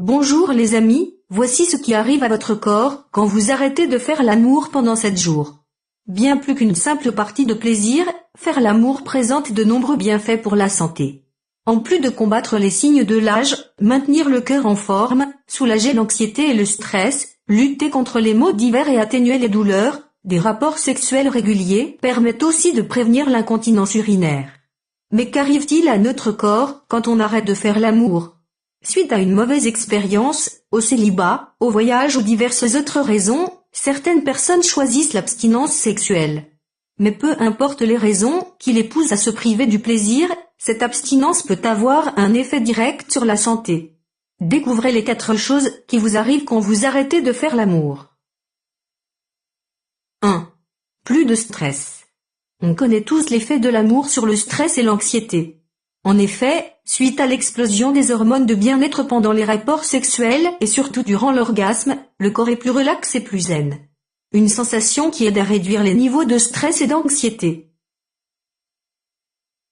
Bonjour les amis, voici ce qui arrive à votre corps quand vous arrêtez de faire l'amour pendant 7 jours. Bien plus qu'une simple partie de plaisir, faire l'amour présente de nombreux bienfaits pour la santé. En plus de combattre les signes de l'âge, maintenir le cœur en forme, soulager l'anxiété et le stress, lutter contre les maux divers et atténuer les douleurs, des rapports sexuels réguliers permettent aussi de prévenir l'incontinence urinaire. Mais qu'arrive-t-il à notre corps quand on arrête de faire l'amour ? Suite à une mauvaise expérience, au célibat, au voyage ou diverses autres raisons, certaines personnes choisissent l'abstinence sexuelle. Mais peu importe les raisons qui les poussent à se priver du plaisir, cette abstinence peut avoir un effet direct sur la santé. Découvrez les 4 choses qui vous arrivent quand vous arrêtez de faire l'amour. 1. Plus de stress. On connaît tous l'effet de l'amour sur le stress et l'anxiété. En effet, suite à l'explosion des hormones de bien-être pendant les rapports sexuels et surtout durant l'orgasme, le corps est plus relax et plus zen. Une sensation qui aide à réduire les niveaux de stress et d'anxiété.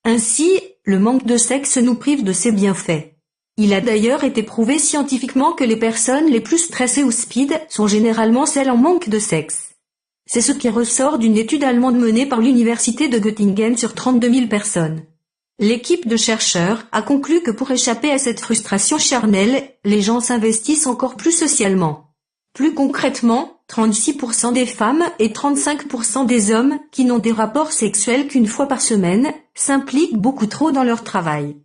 Ainsi, le manque de sexe nous prive de ses bienfaits. Il a d'ailleurs été prouvé scientifiquement que les personnes les plus stressées ou speed sont généralement celles en manque de sexe. C'est ce qui ressort d'une étude allemande menée par l'université de Göttingen sur 32 000 personnes. L'équipe de chercheurs a conclu que pour échapper à cette frustration charnelle, les gens s'investissent encore plus socialement. Plus concrètement, 36% des femmes et 35% des hommes qui n'ont des rapports sexuels qu'une fois par semaine s'impliquent beaucoup trop dans leur travail.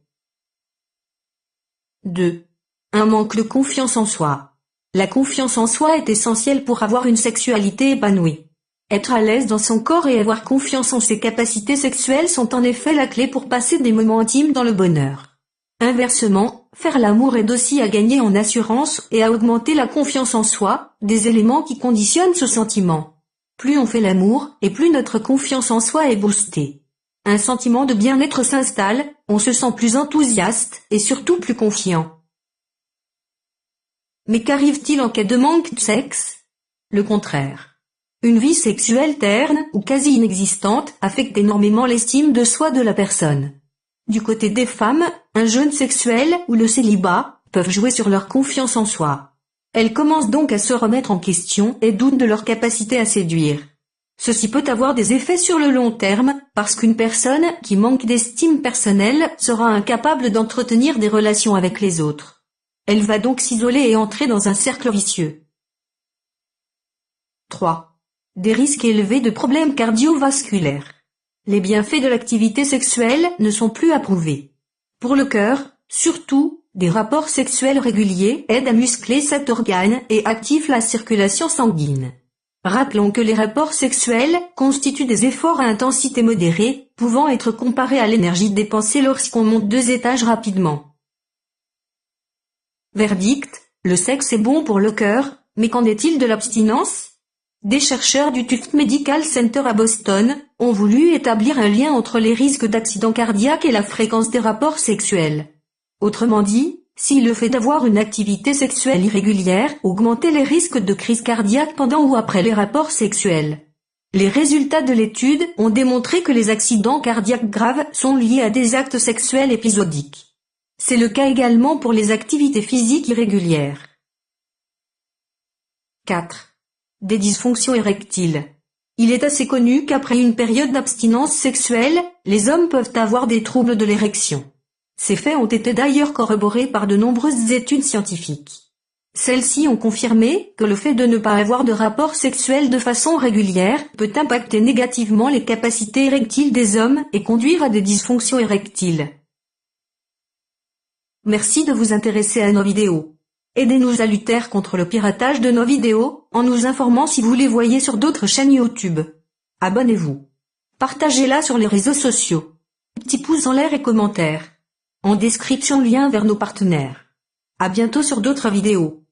2. Un manque de confiance en soi. La confiance en soi est essentielle pour avoir une sexualité épanouie. Être à l'aise dans son corps et avoir confiance en ses capacités sexuelles sont en effet la clé pour passer des moments intimes dans le bonheur. Inversement, faire l'amour aide aussi à gagner en assurance et à augmenter la confiance en soi, des éléments qui conditionnent ce sentiment. Plus on fait l'amour, et plus notre confiance en soi est boostée. Un sentiment de bien-être s'installe, on se sent plus enthousiaste et surtout plus confiant. Mais qu'arrive-t-il en cas de manque de sexe ? Le contraire. Une vie sexuelle terne ou quasi inexistante affecte énormément l'estime de soi de la personne. Du côté des femmes, un jeûne sexuel ou le célibat peuvent jouer sur leur confiance en soi. Elles commencent donc à se remettre en question et doutent de leur capacité à séduire. Ceci peut avoir des effets sur le long terme parce qu'une personne qui manque d'estime personnelle sera incapable d'entretenir des relations avec les autres. Elle va donc s'isoler et entrer dans un cercle vicieux. 3. Des risques élevés de problèmes cardiovasculaires. Les bienfaits de l'activité sexuelle ne sont plus à prouver. Pour le cœur, surtout, des rapports sexuels réguliers aident à muscler cet organe et activent la circulation sanguine. Rappelons que les rapports sexuels constituent des efforts à intensité modérée, pouvant être comparés à l'énergie dépensée lorsqu'on monte 2 étages rapidement. Verdict, le sexe est bon pour le cœur, mais qu'en est-il de l'abstinence ? Des chercheurs du Tufts Medical Center à Boston ont voulu établir un lien entre les risques d'accident cardiaque et la fréquence des rapports sexuels. Autrement dit, si le fait d'avoir une activité sexuelle irrégulière augmentait les risques de crise cardiaque pendant ou après les rapports sexuels. Les résultats de l'étude ont démontré que les accidents cardiaques graves sont liés à des actes sexuels épisodiques. C'est le cas également pour les activités physiques irrégulières. 4. Des dysfonctions érectiles. Il est assez connu qu'après une période d'abstinence sexuelle, les hommes peuvent avoir des troubles de l'érection. Ces faits ont été d'ailleurs corroborés par de nombreuses études scientifiques. Celles-ci ont confirmé que le fait de ne pas avoir de rapport sexuel de façon régulière peut impacter négativement les capacités érectiles des hommes et conduire à des dysfonctions érectiles. Merci de vous intéresser à nos vidéos. Aidez-nous à lutter contre le piratage de nos vidéos, en nous informant si vous les voyez sur d'autres chaînes YouTube. Abonnez-vous. Partagez-la sur les réseaux sociaux. Petit pouce en l'air et commentaires. En description lien vers nos partenaires. À bientôt sur d'autres vidéos.